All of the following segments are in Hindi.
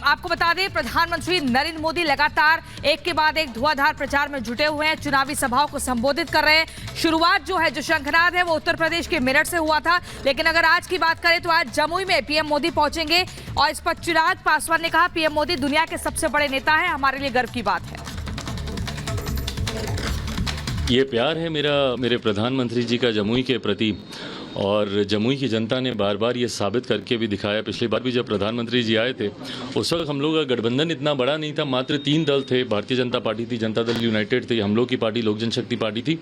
आपको बता दें, प्रधानमंत्री नरेंद्र मोदी लगातार एक के बाद एक धुआंधार प्रचार में जुटे हुए हैं, चुनावी सभाओं को संबोधित कर रहे हैं। शुरुआत जो है, जो शंखनाद है, वो उत्तर प्रदेश के मेरठ से हुआ था, लेकिन अगर आज की बात करें तो आज जमुई में पीएम मोदी पहुंचेंगे और इस पर चिराग पासवान ने कहा, पीएम मोदी दुनिया के सबसे बड़े नेता है, हमारे लिए गर्व की बात है। ये प्यार है मेरे प्रधानमंत्री जी का जमुई के प्रति, और जमुई की जनता ने बार बार ये साबित करके भी दिखाया। पिछली बार भी जब प्रधानमंत्री जी आए थे, उस वक्त हम लोग का गठबंधन इतना बड़ा नहीं था, मात्र 3 दल थे, भारतीय जनता पार्टी थी, जनता दल यूनाइटेड थी, हम लोग की पार्टी लोक जनशक्ति पार्टी थी।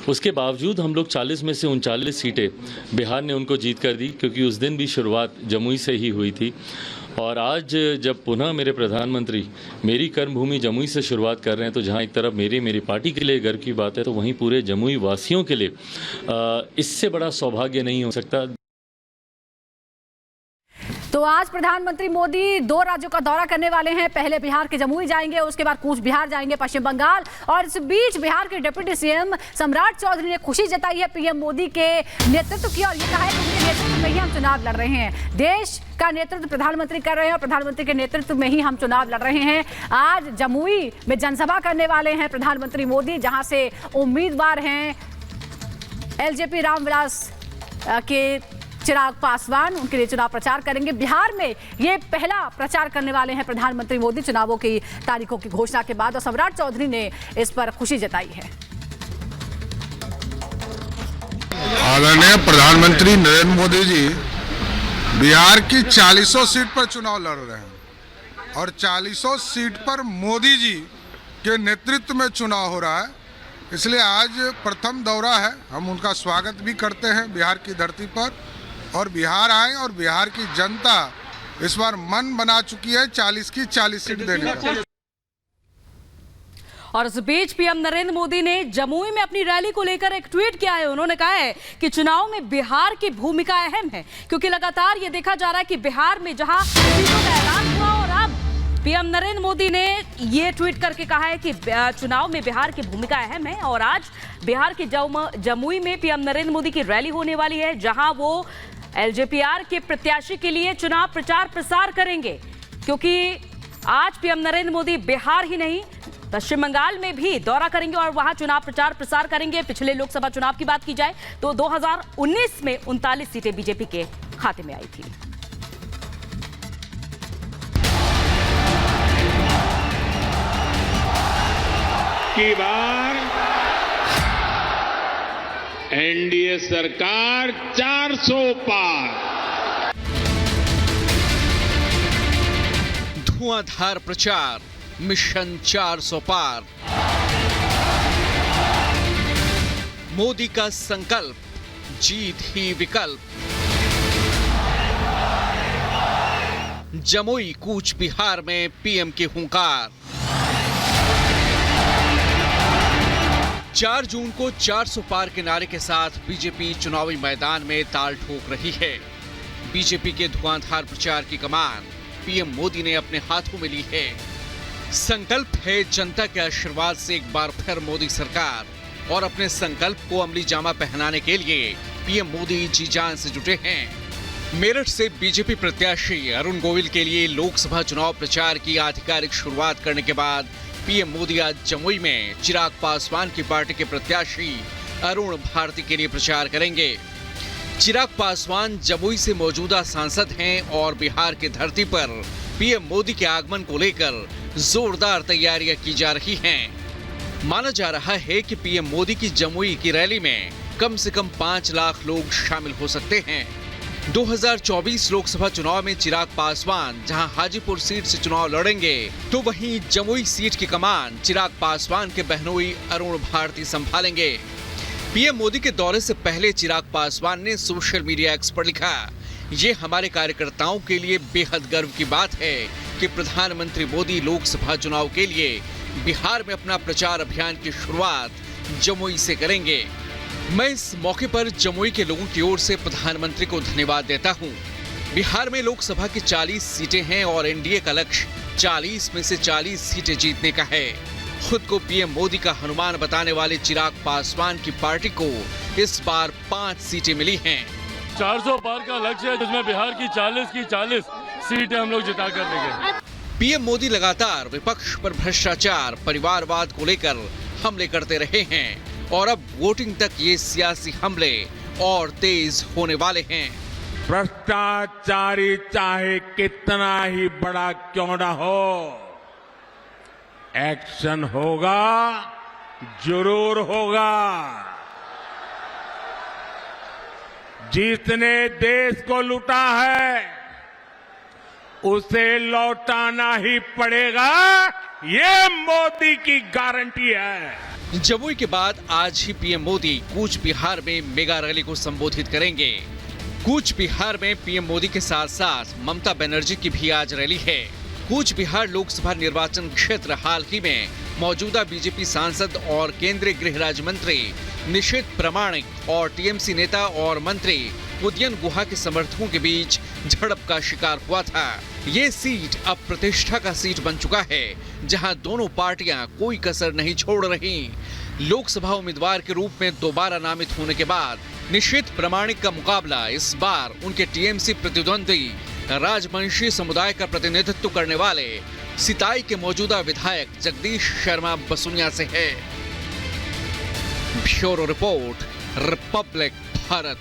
उसके बावजूद हम लोग 40 में से 39 सीटें बिहार ने उनको जीत कर दी, क्योंकि उस दिन भी शुरुआत जमुई से ही हुई थी। और आज जब पुनः मेरे प्रधानमंत्री मेरी कर्मभूमि जमुई से शुरुआत कर रहे हैं, तो जहां एक तरफ मेरी पार्टी के लिए गर्व की बात है, तो वहीं पूरे जमुई वासियों के लिए इससे बड़ा सौभाग्य नहीं हो सकता। तो आज प्रधानमंत्री मोदी 2 राज्यों का दौरा करने वाले हैं। पहले बिहार के जमुई जाएंगे, उसके बाद कूच बिहार जाएंगे, पश्चिम बंगाल, और इस बीच बिहार के डिप्टी सीएम सम्राट चौधरी ने खुशी जताई है पीएम मोदी के नेतृत्व की, और ये कहा है कि उनके नेतृत्व में ही हम चुनाव लड़ रहे हैं। देश का नेतृत्व प्रधानमंत्री कर रहे हैं और प्रधानमंत्री के नेतृत्व में ही हम चुनाव लड़ रहे हैं। आज जमुई में जनसभा करने वाले हैं प्रधानमंत्री मोदी, जहां से उम्मीदवार हैं एलजेपी रामविलास के चिराग पासवान, उनके लिए चुनाव प्रचार करेंगे। बिहार में ये पहला प्रचार करने वाले हैं प्रधानमंत्री मोदी चुनावों की तारीखों की घोषणा के बाद, और सम्राट चौधरी ने इस पर खुशी जताई है। आदरणीय प्रधानमंत्री नरेंद्र मोदी जी बिहार की 40 सीट पर चुनाव लड़ रहे हैं, और 40 सीट पर मोदी जी के नेतृत्व में चुनाव हो रहा है, इसलिए आज प्रथम दौरा है। हम उनका स्वागत भी करते हैं बिहार की धरती पर, और बिहार आए, और बिहार की जनता इस बार मन बना चुकी है 40 की 40 सीट देने का। और इस बीच पीएम नरेंद्र मोदी ने जमुई में अपनी रैली को लेकर एक ट्वीट किया है। उन्होंने कहा है कि चुनाव में बिहार की भूमिका अहम है, क्योंकि लगातार ये देखा जा रहा है कि बिहार में जहां सीटों का ऐलान हुआ, और अब पीएम नरेंद्र मोदी ने ये ट्वीट करके कहा है कि चुनाव में बिहार की भूमिका अहम है। और आज बिहार के जमुई में पीएम नरेंद्र मोदी की रैली होने वाली है, जहां वो एलजेपीआर के प्रत्याशी के लिए चुनाव प्रचार प्रसार करेंगे, क्योंकि आज पीएम नरेंद्र मोदी बिहार ही नहीं, पश्चिम बंगाल में भी दौरा करेंगे और वहां चुनाव प्रचार प्रसार करेंगे। पिछले लोकसभा चुनाव की बात की जाए तो 2019 में 39 सीटें बीजेपी के खाते में आई थी। की बार एनडीए सरकार 400 पार। धुआंधार प्रचार, मिशन 400 पार। मोदी का संकल्प, जीत ही विकल्प। जमुई कूच बिहार में पीएम की हुंकार। 4 जून को 400 पार के नारे के साथ बीजेपी चुनावी मैदान में ताल ठोक रही है। बीजेपी के धुआंधार प्रचार की कमान पीएम मोदी ने अपने हाथों में ली है। संकल्प है जनता के आशीर्वाद से एक बार फिर मोदी सरकार, और अपने संकल्प को अमली जामा पहनाने के लिए पीएम मोदी जी जान से जुटे हैं। मेरठ से बीजेपी प्रत्याशी अरुण गोविल के लिए लोकसभा चुनाव प्रचार की आधिकारिक शुरुआत करने के बाद पीएम मोदी आज जमुई में चिराग पासवान की पार्टी के प्रत्याशी अरुण भारती के लिए प्रचार करेंगे। चिराग पासवान जमुई से मौजूदा सांसद हैं और बिहार की धरती पर पीएम मोदी के आगमन को लेकर जोरदार तैयारियां की जा रही हैं। माना जा रहा है कि पीएम मोदी की जमुई की रैली में कम से कम 5 लाख लोग शामिल हो सकते हैं। 2024 लोकसभा चुनाव में चिराग पासवान जहां हाजीपुर सीट से चुनाव लड़ेंगे, तो वहीं जमुई सीट की कमान चिराग पासवान के बहनोई अरुण भारती संभालेंगे। पीएम मोदी के दौरे से पहले चिराग पासवान ने सोशल मीडिया एक्स पर लिखा, ये हमारे कार्यकर्ताओं के लिए बेहद गर्व की बात है कि प्रधानमंत्री मोदी लोकसभा चुनाव के लिए बिहार में अपना प्रचार अभियान की शुरुआत जमुई से करेंगे। मैं इस मौके पर जमुई के लोगों की ओर से प्रधानमंत्री को धन्यवाद देता हूं। बिहार में लोकसभा की 40 सीटें हैं और एनडीए का लक्ष्य 40 में से 40 सीटें जीतने का है। खुद को पीएम मोदी का हनुमान बताने वाले चिराग पासवान की पार्टी को इस बार 5 सीटें मिली हैं। 400 पार का लक्ष्य है, जिसमें बिहार की 40 सीटें हम लोग जिता कर देंगे। पीएम मोदी लगातार विपक्ष पर भ्रष्टाचार, परिवारवाद को लेकर हमले करते रहे हैं और अब वोटिंग तक ये सियासी हमले और तेज होने वाले हैं। भ्रष्टाचारी चाहे कितना ही बड़ा क्यों ना हो, एक्शन होगा, जरूर होगा। जिसने देश को लूटा है उसे लौटाना ही पड़ेगा, ये मोदी की गारंटी है। जमुई के बाद आज ही पीएम मोदी कूच बिहार में मेगा रैली को संबोधित करेंगे। कूच बिहार में पीएम मोदी के साथ साथ ममता बनर्जी की भी आज रैली है। कूच बिहार लोकसभा निर्वाचन क्षेत्र हाल ही में मौजूदा बीजेपी सांसद और केंद्रीय गृह राज्य मंत्री निशित प्रामाणिक और टीएमसी नेता और मंत्री उदयन गुहा के समर्थकों के बीच झड़प का शिकार हुआ था। ये सीट अब प्रतिष्ठा का सीट बन चुका है, जहां दोनों पार्टियां कोई कसर नहीं छोड़ रही। लोकसभा उम्मीदवार के रूप में दोबारा नामित होने के बाद निशित प्रामाणिक का मुकाबला इस बार उनके टीएमसी प्रतिद्वंदी राजवंशी समुदाय का प्रतिनिधित्व करने वाले सिताई के मौजूदा विधायक जगदीश शर्मा बसुनिया से है। Bureau report, Republic Bharat.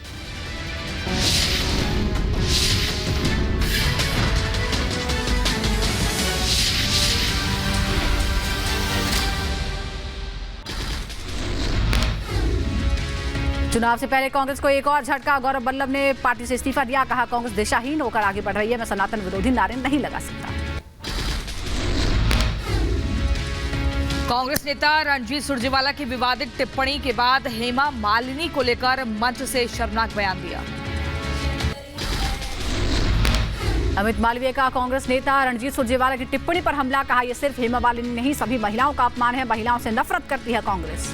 चुनाव से पहले कांग्रेस को एक और झटका। गौरव वल्लभ ने पार्टी से इस्तीफा दिया, कहा कांग्रेस दिशाहीन होकर आगे बढ़ रही है, मैं सनातन विरोधी नारे नहीं लगा सकता। कांग्रेस नेता रणजीत सुरजेवाला की विवादित टिप्पणी के बाद हेमा मालिनी को लेकर मंच से शर्मनाक बयान दिया। अमित मालवीय का कांग्रेस नेता रणजीत सुरजेवाला की टिप्पणी पर हमला, कहा यह सिर्फ हेमा मालिनी नहीं, सभी महिलाओं का अपमान है, महिलाओं से नफरत करती है कांग्रेस।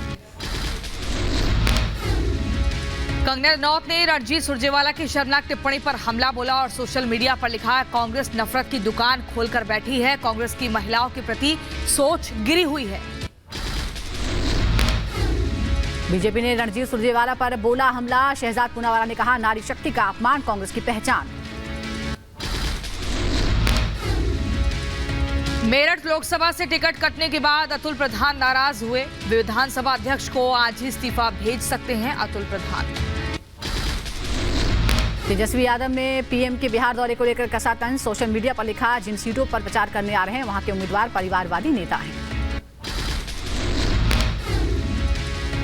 कंगना रनौत ने रणजीत सुरजेवाला की शर्मनाक टिप्पणी पर हमला बोला और सोशल मीडिया पर लिखा, कांग्रेस नफरत की दुकान खोलकर बैठी है, कांग्रेस की महिलाओं के प्रति सोच गिरी हुई है। बीजेपी ने रणजीत सुरजेवाला पर बोला हमला। शहजाद पूनावाला ने कहा, नारी शक्ति का अपमान कांग्रेस की पहचान। मेरठ लोकसभा से टिकट कटने के बाद अतुल प्रधान नाराज हुए। विधानसभा अध्यक्ष को आज ही इस्तीफा भेज सकते हैं अतुल प्रधान। तेजस्वी यादव ने पीएम के बिहार दौरे को लेकर कसा तंज। सोशल मीडिया पर लिखा, जिन सीटों पर प्रचार करने आ रहे हैं वहां के उम्मीदवार परिवारवादी नेता हैं।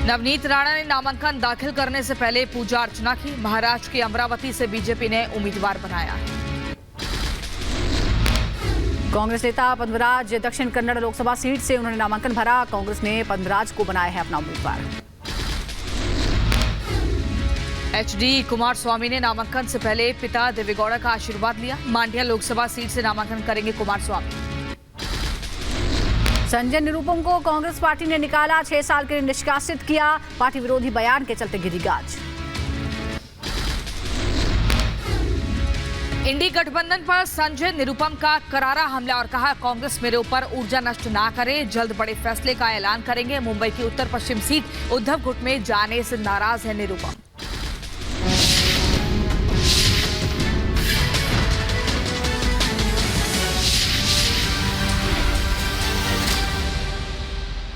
नवनीत राणा ने नामांकन दाखिल करने से पहले पूजा अर्चना की। महाराष्ट्र की अमरावती से बीजेपी ने उम्मीदवार बनाया है। कांग्रेस नेता पद्मराज दक्षिण कन्नड़ लोकसभा सीट से उन्होंने नामांकन भरा। कांग्रेस ने पद्मराज को बनाया है अपना उम्मीदवार। एचडी कुमारस्वामी ने नामांकन से पहले पिता देवेगौड़ा का आशीर्वाद लिया। मांड्या लोकसभा सीट से नामांकन करेंगे कुमारस्वामी। संजय निरुपम को कांग्रेस पार्टी ने निकाला, 6 साल के लिए निष्कासित किया। पार्टी विरोधी बयान के चलते गिरी गाज। इंडी गठबंधन पर संजय निरुपम का करारा हमला और कहा, कांग्रेस मेरे ऊपर ऊर्जा नष्ट ना करे, जल्द बड़े फैसले का ऐलान करेंगे। मुंबई की उत्तर पश्चिम सीट उद्धव गुट में जाने से नाराज है निरुपम।